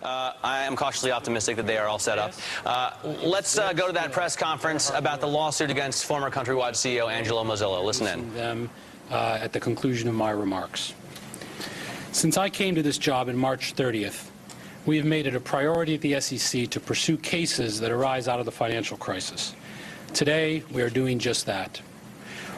I am cautiously optimistic that they are all set up. Let's go to that press conference about the lawsuit against former Countrywide CEO Angelo Mozilo. Listen in. Them at the conclusion of my remarks. Since I came to this job in March 30th, we have made it a priority at the SEC to pursue cases that arise out of the financial crisis. Today, we are doing just that.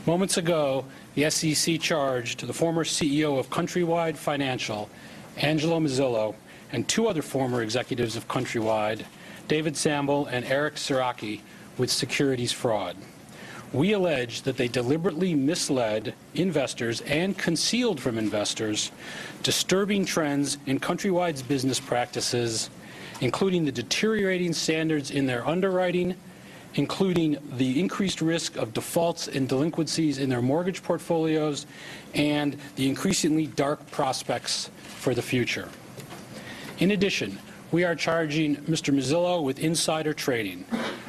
Moments ago, the SEC charged the former CEO of Countrywide Financial, Angelo Mozilo, and two other former executives of Countrywide, David Samble and Eric Siraki, with securities fraud. We allege that they deliberately misled investors and concealed from investors disturbing trends in Countrywide's business practices, including the deteriorating standards in their underwriting, including the increased risk of defaults and delinquencies in their mortgage portfolios, and the increasingly dark prospects for the future. In addition, we are charging Mr. Mozilo with insider trading.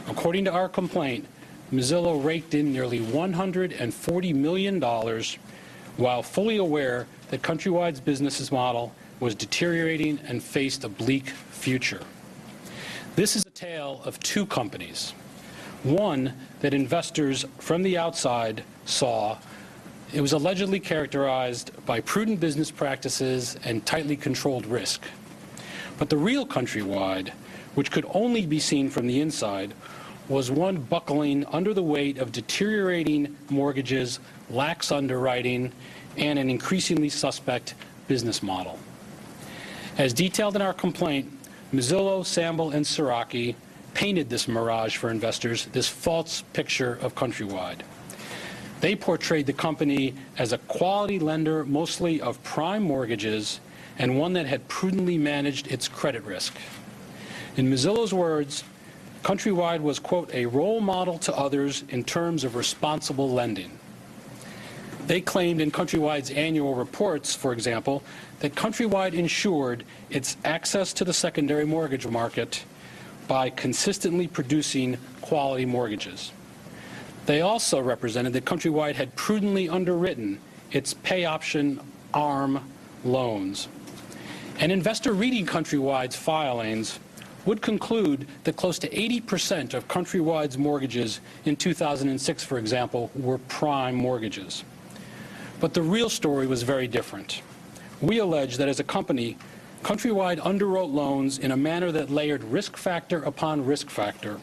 According to our complaint, Mozilo raked in nearly $140 million while fully aware that Countrywide's business model was deteriorating and faced a bleak future. This is a tale of two companies. One that investors from the outside saw. It was allegedly characterized by prudent business practices and tightly controlled risk. But the real Countrywide, which could only be seen from the inside, was one buckling under the weight of deteriorating mortgages, lax underwriting, and an increasingly suspect business model. As detailed in our complaint, Mozilo, Samble, and Siraki painted this mirage for investors, this false picture of Countrywide. They portrayed the company as a quality lender, mostly of prime mortgages, and one that had prudently managed its credit risk. In Mozilo's words, Countrywide was, quote, a role model to others in terms of responsible lending. They claimed in Countrywide's annual reports, for example, that Countrywide ensured its access to the secondary mortgage market by consistently producing quality mortgages. They also represented that Countrywide had prudently underwritten its pay option ARM loans. An investor reading Countrywide's filings would conclude that close to 80% of Countrywide's mortgages in 2006, for example, were prime mortgages. But the real story was very different. We allege that as a company, Countrywide underwrote loans in a manner that layered risk factor upon risk factor,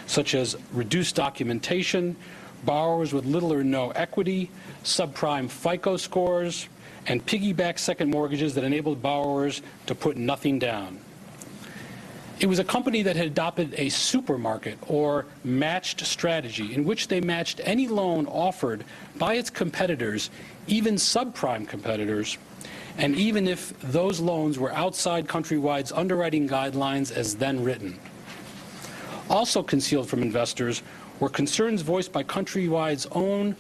such as reduced documentation, borrowers with little or no equity, subprime FICO scores, and piggyback second mortgages that enabled borrowers to put nothing down. It was a company that had adopted a supermarket or matched strategy in which they matched any loan offered by its competitors, even subprime competitors, and even if those loans were outside Countrywide's underwriting guidelines as then written. Also concealed from investors were concerns voiced by Countrywide's own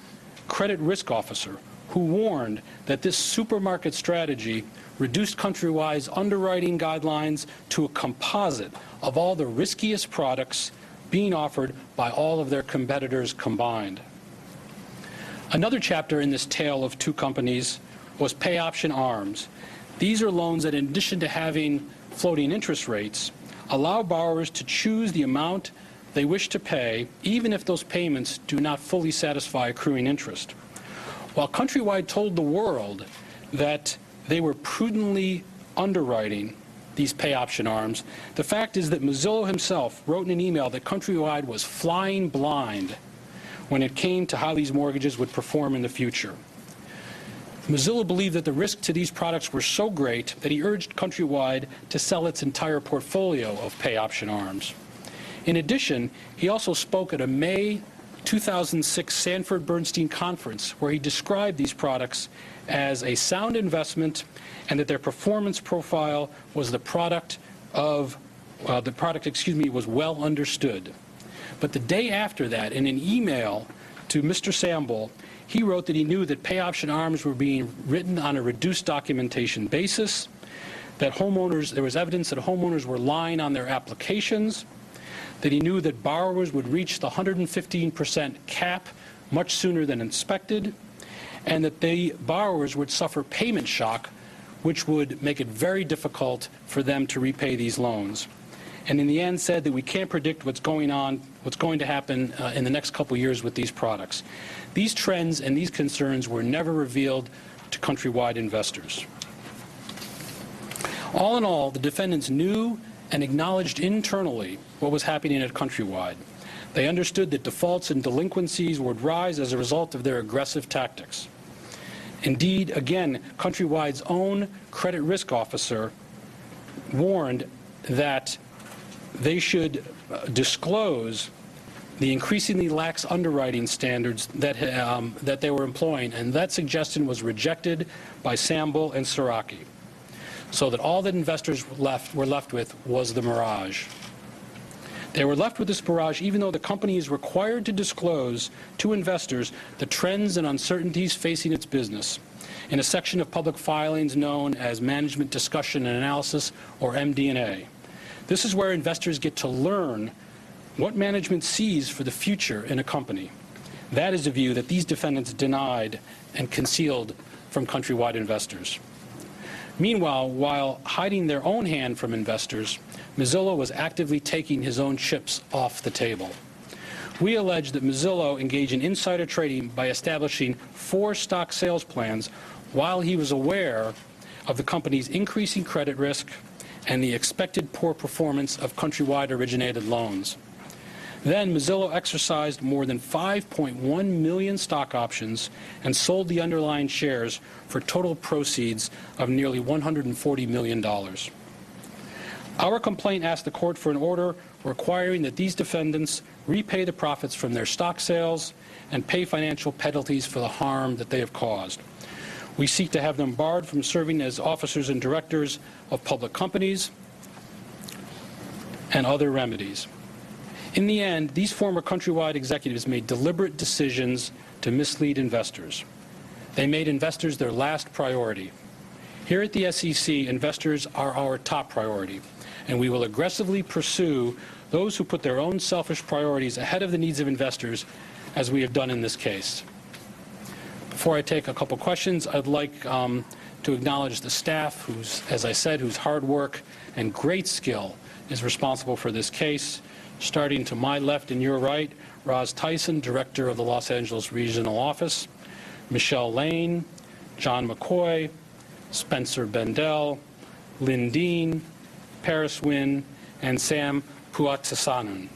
credit risk officer, who warned that this supermarket strategy reduced Countrywide's underwriting guidelines to a composite of all the riskiest products being offered by all of their competitors combined. Another chapter in this tale of two companies was pay option ARMs. These are loans that, in addition to having floating interest rates, allow borrowers to choose the amount they wish to pay, even if those payments do not fully satisfy accruing interest. While Countrywide told the world that they were prudently underwriting these pay option ARMs, the fact is that Mozilo himself wrote in an email that Countrywide was flying blind when it came to how these mortgages would perform in the future. Mozilo believed that the risk to these products were so great that he urged Countrywide to sell its entire portfolio of pay option ARMs. In addition, he also spoke at a May 2006 Sanford Bernstein conference where he described these products as a sound investment and that their performance profile was was well understood. But the day after that, in an email to Mr. Samble, he wrote that he knew that pay option ARMs were being written on a reduced documentation basis, that there was evidence that homeowners were lying on their applications, that he knew that borrowers would reach the 115% cap much sooner than expected, and that the borrowers would suffer payment shock which would make it very difficult for them to repay these loans. And in the end said that we can't predict what's going to happen in the next couple years with these products. These trends and these concerns were never revealed to Countrywide investors. All in all, the defendants knew and acknowledged internally what was happening at Countrywide. They understood that defaults and delinquencies would rise as a result of their aggressive tactics. Indeed, again, Countrywide's own credit risk officer warned that they should disclose the increasingly lax underwriting standards that they were employing, and that suggestion was rejected by Samble and Siraki, so that all that investors were left with was the mirage. They were left with this mirage even though the company is required to disclose to investors the trends and uncertainties facing its business in a section of public filings known as Management Discussion and Analysis, or MD&A. This is where investors get to learn what management sees for the future in a company. That is a view that these defendants denied and concealed from Countrywide investors. Meanwhile, while hiding their own hand from investors, Mozilo was actively taking his own chips off the table. We allege that Mozilo engaged in insider trading by establishing 4 stock sales plans while he was aware of the company's increasing credit risk and the expected poor performance of Countrywide-originated loans. Then Mozilo exercised more than 5.1 million stock options and sold the underlying shares for total proceeds of nearly $140 million. Our complaint asked the court for an order requiring that these defendants repay the profits from their stock sales and pay financial penalties for the harm that they have caused. We seek to have them barred from serving as officers and directors of public companies and other remedies. In the end, these former Countrywide executives made deliberate decisions to mislead investors. They made investors their last priority. Here at the SEC, investors are our top priority, and we will aggressively pursue those who put their own selfish priorities ahead of the needs of investors, as we have done in this case. Before I take a couple questions, I'd like to acknowledge the staff, whose, as I said, whose hard work and great skill is responsible for this case. Starting to my left and your right, Roz Tyson, Director of the Los Angeles Regional Office, Michelle Lane, John McCoy, Spencer Bendel, Lynn Dean, Paris Wynn, and Sam Puatsasanun.